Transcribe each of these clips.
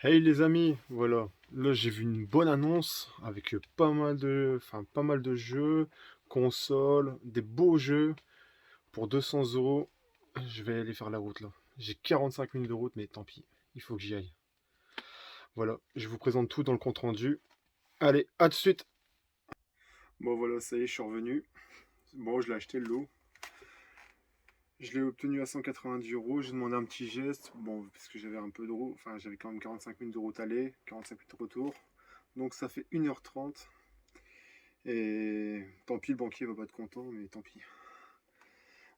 Hey les amis, voilà. Là j'ai vu une bonne annonce avec pas mal de jeux, consoles, des beaux jeux pour 200 euros. Je vais aller faire la route là. J'ai 45 minutes de route, mais tant pis, il faut que j'y aille. Voilà, je vous présente tout dans le compte rendu. Allez, à tout de suite. Bon voilà, ça y est, je suis revenu. Bon, je l'ai acheté le lot. Je l'ai obtenu à 190 euros. J'ai demandé un petit geste. Bon, parce que j'avais un peu de route. Enfin, j'avais quand même 45 minutes de route aller, 45 minutes de retour. Donc ça fait 1h30. Et tant pis, le banquier va pas être content, mais tant pis.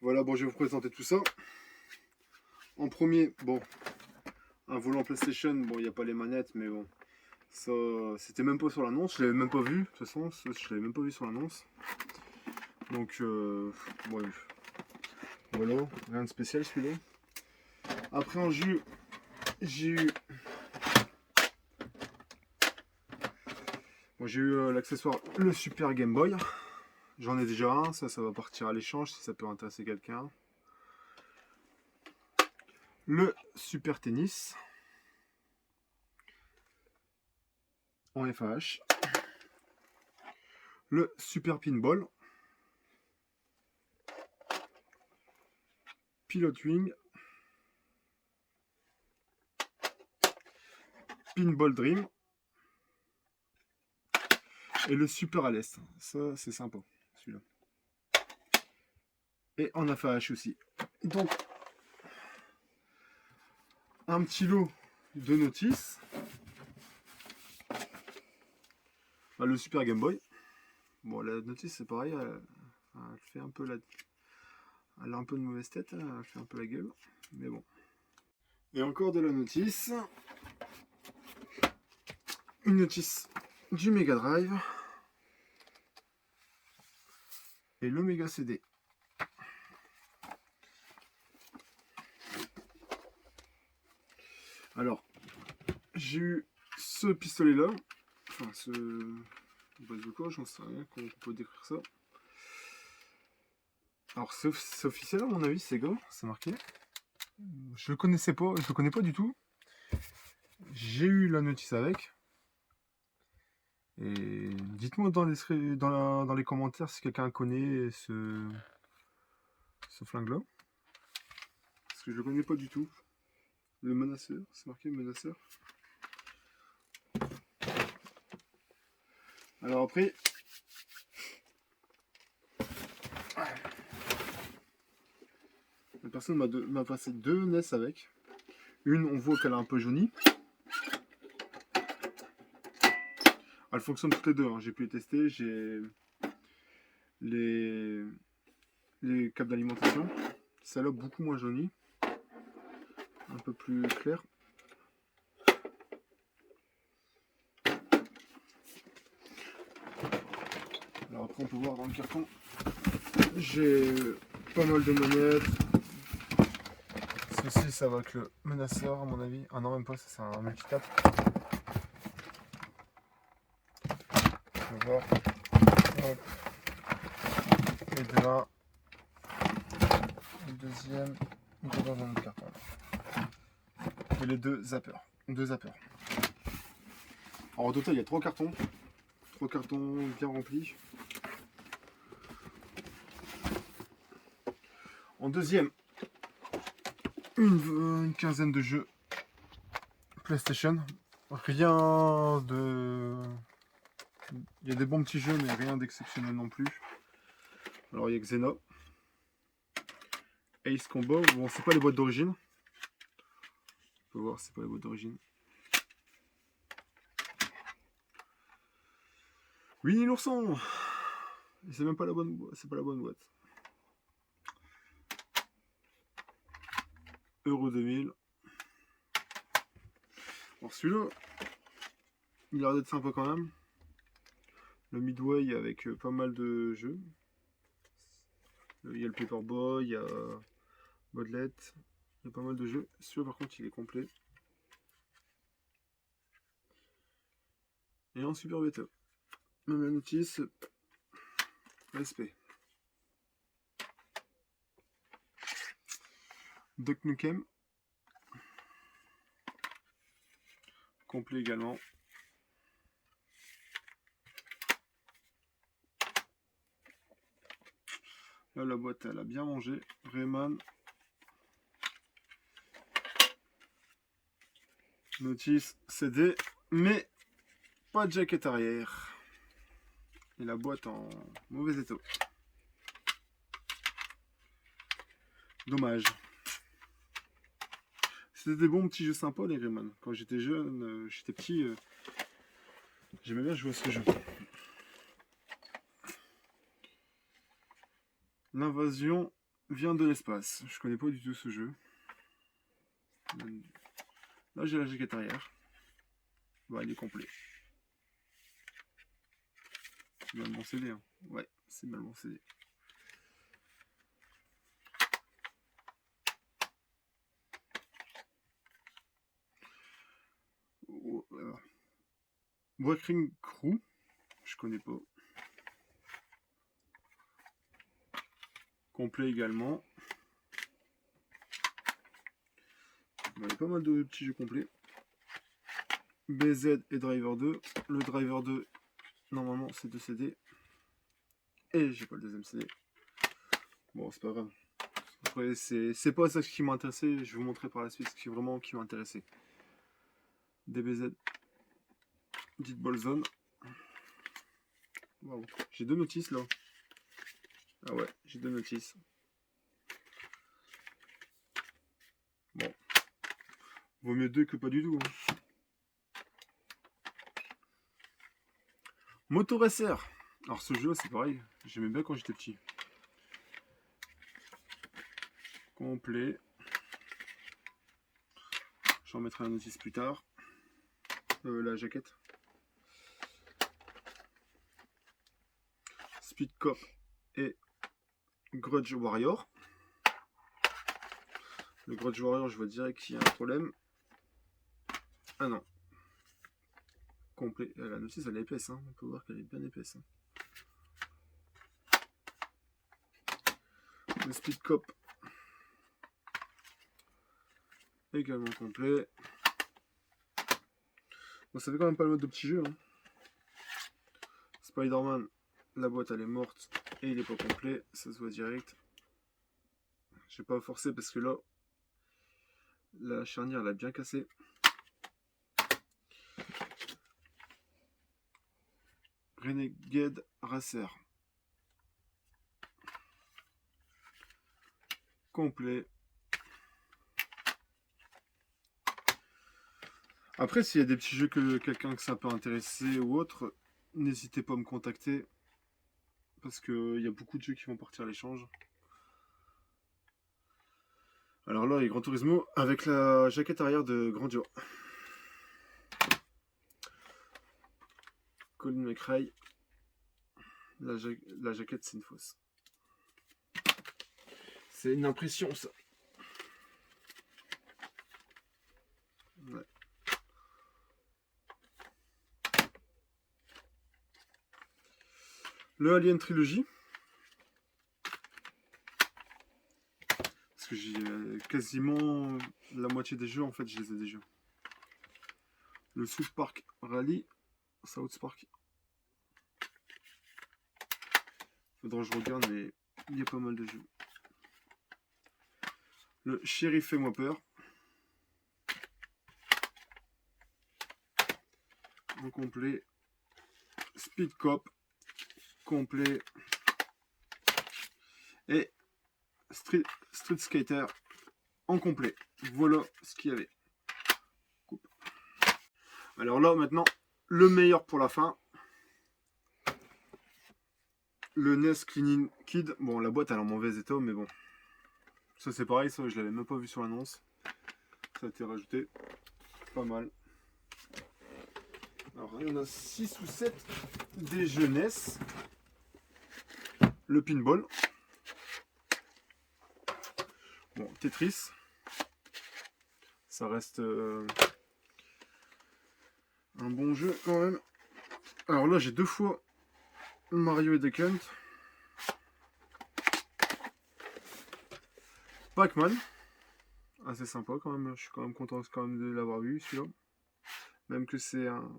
Voilà, bon, je vais vous présenter tout ça. En premier, bon, un volant PlayStation. Bon, il n'y a pas les manettes, mais bon, ça, c'était même pas sur l'annonce. Je l'avais même pas vu, de toute façon, je l'avais même pas vu sur l'annonce. Donc, ouais, voilà, rien de spécial celui-là. Après, en jeu, j'ai eu, bon, j'ai eu l'accessoire le Super Game Boy. J'en ai déjà un, ça va partir à l'échange si ça peut intéresser quelqu'un. Le Super Tennis en FAH. Le Super Pinball. Pilot Wing. Pinball Dream. Et le Super à l'Est. Ça, c'est sympa, celui-là. Et en FAH aussi. Donc, un petit lot de notices. Le Super Game Boy. Bon, la notice, c'est pareil. Elle fait un peu la... Elle a un peu de mauvaise tête. Elle fait un peu la gueule. Mais bon. Et encore de la notice. Une notice du Mega Drive. Et le Mega CD. Alors, j'ai eu ce pistolet-là. Enfin, ce... bazooka, j'en sais rien, comment on peut décrire ça. Alors, c'est officiel, à mon avis, Sega, c'est marqué. Je le connaissais pas, je le connais pas du tout. J'ai eu la notice avec. Et dites-moi dans les commentaires si quelqu'un connaît ce flingue-là. Parce que je le connais pas du tout. Le menaceur, c'est marqué menaceur. Alors après, la personne m'a passé deux NES avec. Une, on voit qu'elle a un peu jauni. Elles fonctionnent toutes les deux, hein. J'ai pu les tester. J'ai les, les câbles d'alimentation. Celle-là, beaucoup moins jaunie. Un peu plus clair. Alors après, on peut voir dans le carton. J'ai pas mal de manettes. Ceci, ça va avec le menaceur, à mon avis. Ah non, même pas, ça c'est un multitap. On va voir. Hop. Et de là, le deuxième, il est dans le carton. Et les deux zappers. Deux zappers. Alors au total, il y a trois cartons. Trois cartons bien remplis. En deuxième, une quinzaine de jeux PlayStation. Rien de... Il y a des bons petits jeux, mais rien d'exceptionnel non plus. Alors il y a Xena. Ace Combo. Bon, c'est pas les boîtes d'origine. On peut voir, c'est pas les boîtes d'origine. Winnie l'ourson. C'est même pas la bonne boîte. C'est pas la bonne boîte. Euro 2000. Alors celui-là, il a l'air d'être sympa quand même. Le Midway avec pas mal de jeux. Il y a le Paperboy, il y a Modlet, il y a pas mal de jeux. Celui-là par contre il est complet. Et en super bêta. Même la notice. Respect. Duck Nukem. complet également. Là, la boîte, elle a bien mangé. Rayman. Notice CD, mais pas de jaquette arrière. Et la boîte en mauvais état. Dommage. C'était des bons petits jeux sympas, les Rayman. Quand j'étais jeune, j'étais petit, j'aimais bien jouer à ce jeu. L'invasion vient de l'espace. Je connais pas du tout ce jeu. Là, j'ai la jaquette arrière. Bah, il est complet. C'est bien mon CD. Hein. Ouais, c'est bien mon CD. Wrecking Crew, je connais pas. Complet également. Il y a pas mal de petits jeux complets. BZ et Driver 2. Le Driver 2, normalement, c'est 2 CD. Et j'ai pas le deuxième CD. Bon, c'est pas grave. Après, c'est pas ça qui m'a intéressé. Je vais vous montrer par la suite ce qui vraiment qui m'a intéressé. DBZ. Dead Ball Zone. Wow. J'ai 2 notices là. Ah ouais, j'ai 2 notices. Bon. Vaut mieux 2 que pas du tout. Hein. Moto Racer. Alors ce jeu c'est pareil. J'aimais bien quand j'étais petit. Complet. J'en mettrai un notice plus tard. La jaquette. Speed Cop et Grudge Warrior. Le Grudge Warrior, je vois direct qu'il y a un problème. Ah non. Complet. La notice, elle est épaisse. Hein. On peut voir qu'elle est bien épaisse. Hein. Le Speed Cop. Également complet. Bon, ça fait quand même pas le mode de petit jeu. Hein. Spider-Man, la boîte elle est morte et il est pas complet. Ça se voit direct. Je vais pas forcer parce que là, la charnière elle a bien cassé. Renegade Racer. Complet. Après, s'il y a des petits jeux que quelqu'un que ça peut intéresser ou autre, n'hésitez pas à me contacter. Parce qu'il y a beaucoup de jeux qui vont partir à l'échange. Alors là, il y a Gran Turismo avec la jaquette arrière de Grandio. Colin McRae. La jaquette, c'est une fausse. C'est une impression, ça. Ouais. Le Alien Trilogy. Parce que j'ai quasiment la moitié des jeux, en fait, je les ai déjà. Le South Park Rally. South Park. Faudra que je regarde, mais il y a pas mal de jeux. Le Shérif Fais-moi peur. En complet. Speed Cop. Complet. Et Street Skater en complet. Voilà ce qu'il y avait. Coupe. Alors là, maintenant, le meilleur pour la fin. Le NES Cleaning Kid. Bon, la boîte elle est en mauvais état, mais bon. Ça c'est pareil, ça je l'avais même pas vu sur l'annonce. Ça a été rajouté. Pas mal. Alors il y en a 6 ou 7 des jeunesses. Le pinball. Bon, Tetris. Ça reste un bon jeu quand même. Alors là j'ai 2 fois Mario et Duck Hunt. Pac-Man. Assez sympa quand même. Je suis quand même content quand même de l'avoir vu celui-là. Même que c'est un...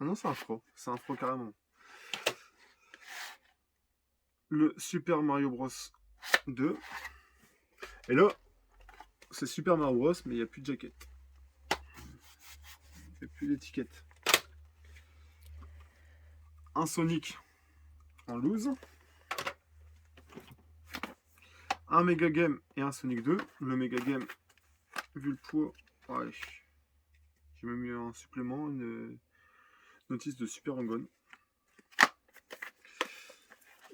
Ah non, c'est un Fro. C'est un Fro carrément. Le Super Mario Bros 2. Et là, c'est Super Mario Bros, mais il n'y a plus de jaquette. Il n'y a plus d'étiquette. Un Sonic en loose. Un Mega Game et un Sonic 2. Le Mega Game, vu le poids, ouais. J'ai même mis un supplément, une notice de Super Hang-On.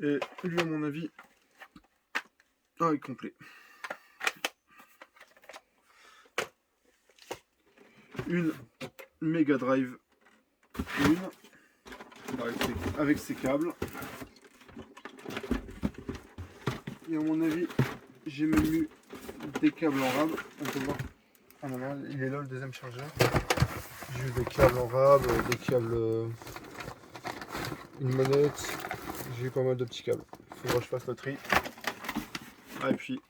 Et lui, à mon avis, est complet. Une Mega Drive, avec ses câbles. Et à mon avis, j'ai même eu des câbles en rab. On peut voir. Ah non, non, il est là le deuxième chargeur. J'ai eu des câbles en rab, des câbles, une manette. J'ai eu pas mal de petits câbles. Il faudra que je fasse le tri. Ah, et puis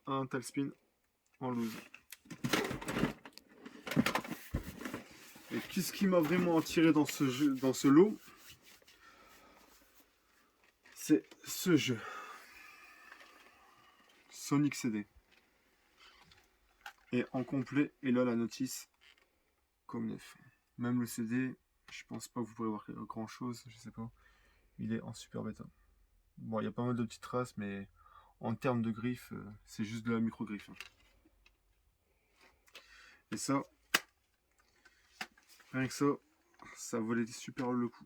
un Tailspin en loose. Et qu'est-ce qui m'a vraiment attiré dans ce jeu, dans ce lot, c'est ce jeu. Sonic CD. Et en complet, et là la notice comme neuf. Même le CD, je pense pas que vous pourrez voir grand chose, je sais pas. Il est en super bêta. Bon, il y a pas mal de petites traces, mais en termes de griffes, c'est juste de la micro-griffe. Et ça, rien que ça valait super le coup.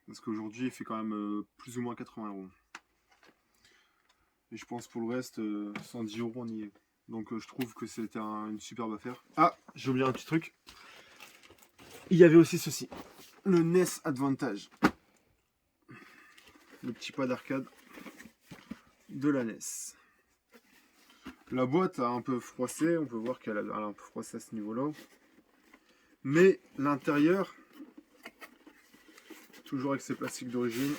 Parce qu'aujourd'hui, il fait quand même plus ou moins 80 €. Et je pense pour le reste, 110 € on y est. Donc je trouve que c'était une superbe affaire. Ah, j'ai oublié un petit truc. Il y avait aussi ceci. Le NES Advantage. Le petit pas d'arcade de la NES. La boîte a un peu froissé. On peut voir qu'elle a un peu froissé à ce niveau-là. Mais l'intérieur, toujours avec ses plastiques d'origine.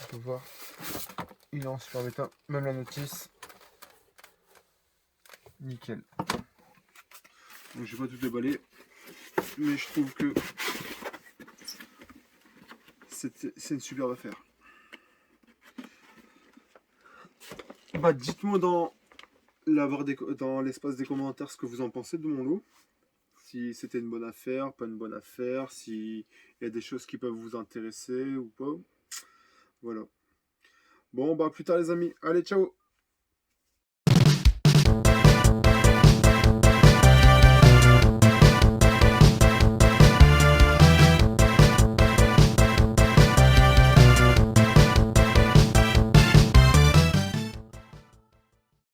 On peut voir. Il est en super état. Même la notice. Nickel. Donc je vais pas tout déballer. Mais je trouve que c'est une superbe affaire. Bah, dites-moi dans l'espace des commentaires ce que vous en pensez de mon lot. Si c'était une bonne affaire, pas une bonne affaire, s'il y a des choses qui peuvent vous intéresser ou pas. Voilà. Bon, bah, à plus tard les amis. Allez, ciao!